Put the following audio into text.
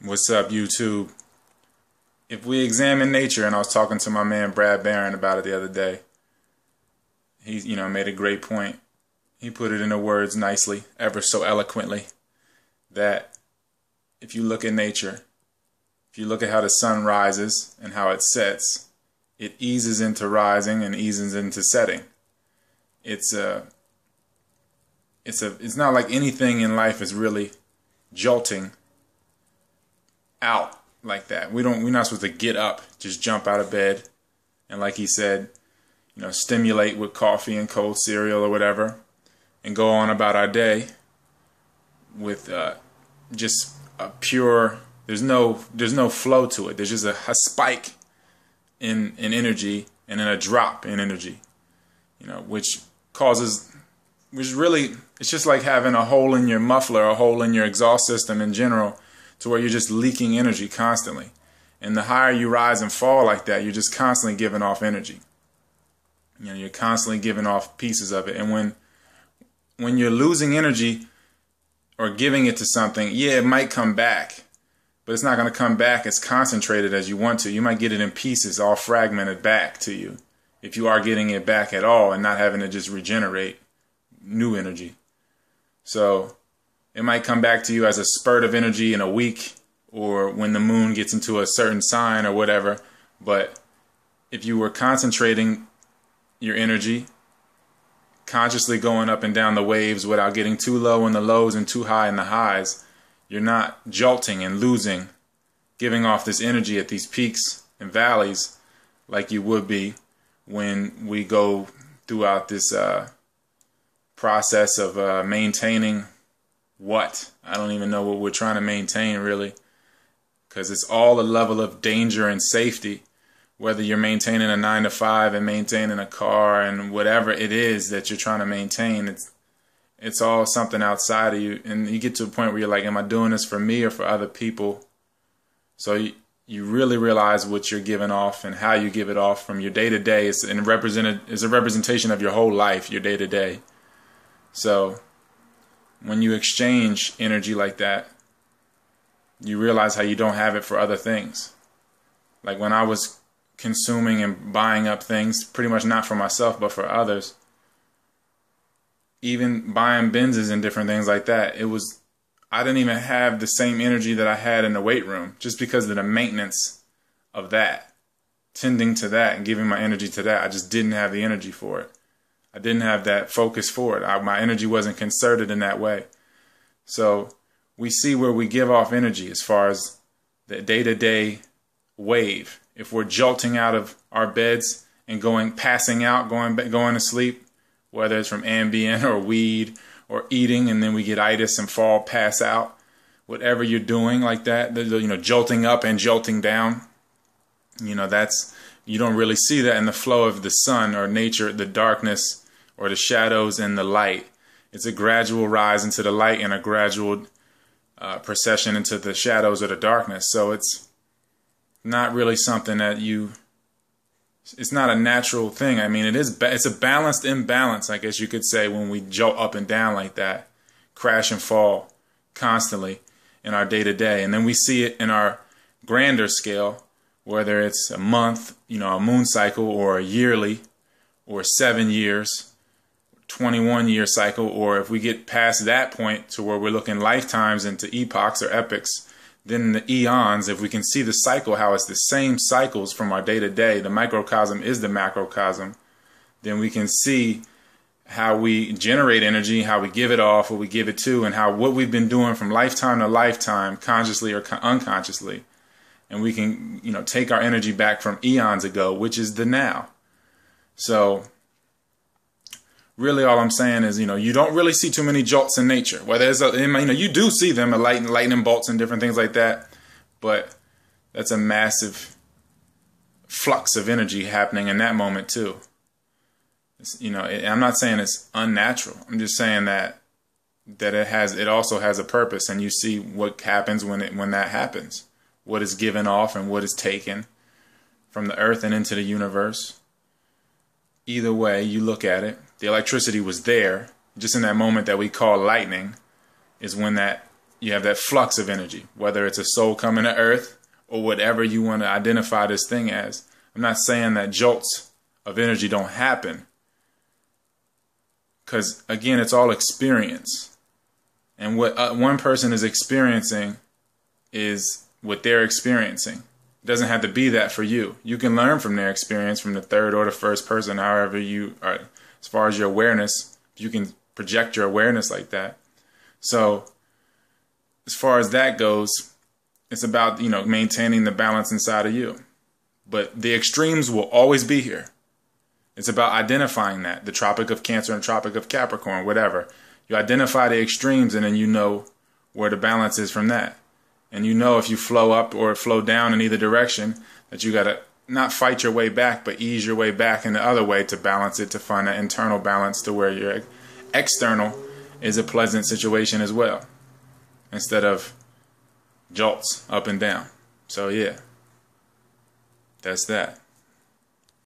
What's up, YouTube? If we examine nature, and I was talking to my man Brad Barron about it the other day, he made a great point. He put it into words nicely, ever so eloquently, that if you look at nature, if you look at how the sun rises and how it sets, it eases into rising and eases into setting. It's not like anything in life is really jolting out like that. We're not supposed to get up, just jump out of bed, and like he said, stimulate with coffee and cold cereal or whatever, and go on about our day with just a pure. There's no flow to it. There's just a spike in energy and then a drop in energy, which really, it's just like having a hole in your muffler, a hole in your exhaust system in general, to where you're just leaking energy constantly. And the higher you rise and fall like that, you're just constantly giving off energy. You're constantly giving off pieces of it. And when you're losing energy or giving it to something, yeah, it might come back, but it's not going to come back as concentrated as you want to. You might get it in pieces, all fragmented back to you, if you are getting it back at all and not having to just regenerate new energy. So it might come back to you as a spurt of energy in a week, or when the moon gets into a certain sign or whatever. But if you were concentrating your energy, consciously going up and down the waves without getting too low in the lows and too high in the highs, you're not jolting and losing, giving off this energy at these peaks and valleys like you would be when we go throughout this process of maintaining what? I don't even know what we're trying to maintain, really, because it's all a level of danger and safety. Whether you're maintaining a 9-to-5 and maintaining a car and whatever it is that you're trying to maintain, it's all something outside of you. And you get to a point where you're like, am I doing this for me or for other people? So you really realize what you're giving off and how you give it off from your day-to-day. It's a representation of your whole life, your day-to-day. So when you exchange energy like that, you realize how you don't have it for other things. Like when I was consuming and buying up things, pretty much not for myself but for others, even buying Benzes and different things like that, I didn't even have the same energy that I had in the weight room, just because of the maintenance of that, tending to that and giving my energy to that. I just didn't have the energy for it. I didn't have that focus for it. My energy wasn't concerted in that way. So we see where we give off energy as far as the day-to-day wave. If we're jolting out of our beds and passing out, going to sleep, whether it's from Ambien or weed or eating, and then we get itis and pass out, whatever you're doing like that, jolting up and jolting down, you don't really see that in the flow of the sun or nature, the darkness or the shadows and the light. It's a gradual rise into the light and a gradual procession into the shadows or the darkness. So it's not really something that it's not a natural thing. I mean, it's a balanced imbalance, I guess you could say, when we jolt up and down like that, crash and fall constantly in our day-to-day. And then we see it in our grander scale, whether it's a month, a moon cycle, or a yearly, or 7 years, 21-year cycle, or if we get past that point to where we're looking lifetimes into epochs or epochs, then the eons, if we can see the cycle, how it's the same cycles from our day-to-day, the microcosm is the macrocosm, then we can see how we generate energy, how we give it off, what we give it to, and what we've been doing from lifetime to lifetime, consciously or unconsciously. And we can, take our energy back from eons ago, which is the now. So really all I'm saying is, you don't really see too many jolts in nature. Whether it's, you do see them, lightning bolts and different things like that, but that's a massive flux of energy happening in that moment too. I'm not saying it's unnatural. I'm just saying that it also has a purpose, and you see what happens when that happens. What is given off and what is taken from the earth and into the universe. Either way you look at it, the electricity was there. Just in that moment that we call lightning is when that you have that flux of energy, whether it's a soul coming to earth or whatever you want to identify this thing as. I'm not saying that jolts of energy don't happen, because again, it's all experience. And what one person is experiencing is what they're experiencing. It doesn't have to be that for you. You can learn from their experience, from the third or the first person, however you are, as far as your awareness, you can project your awareness like that. So as far as that goes, it's about, maintaining the balance inside of you. But the extremes will always be here. It's about identifying that. The Tropic of Cancer and Tropic of Capricorn, whatever. You identify the extremes, and then you know where the balance is from that. And you know if you flow up or flow down in either direction, that you got to not fight your way back, but ease your way back in the other way to balance it, to find that internal balance to where your external is a pleasant situation as well, instead of jolts up and down. So yeah, that's that.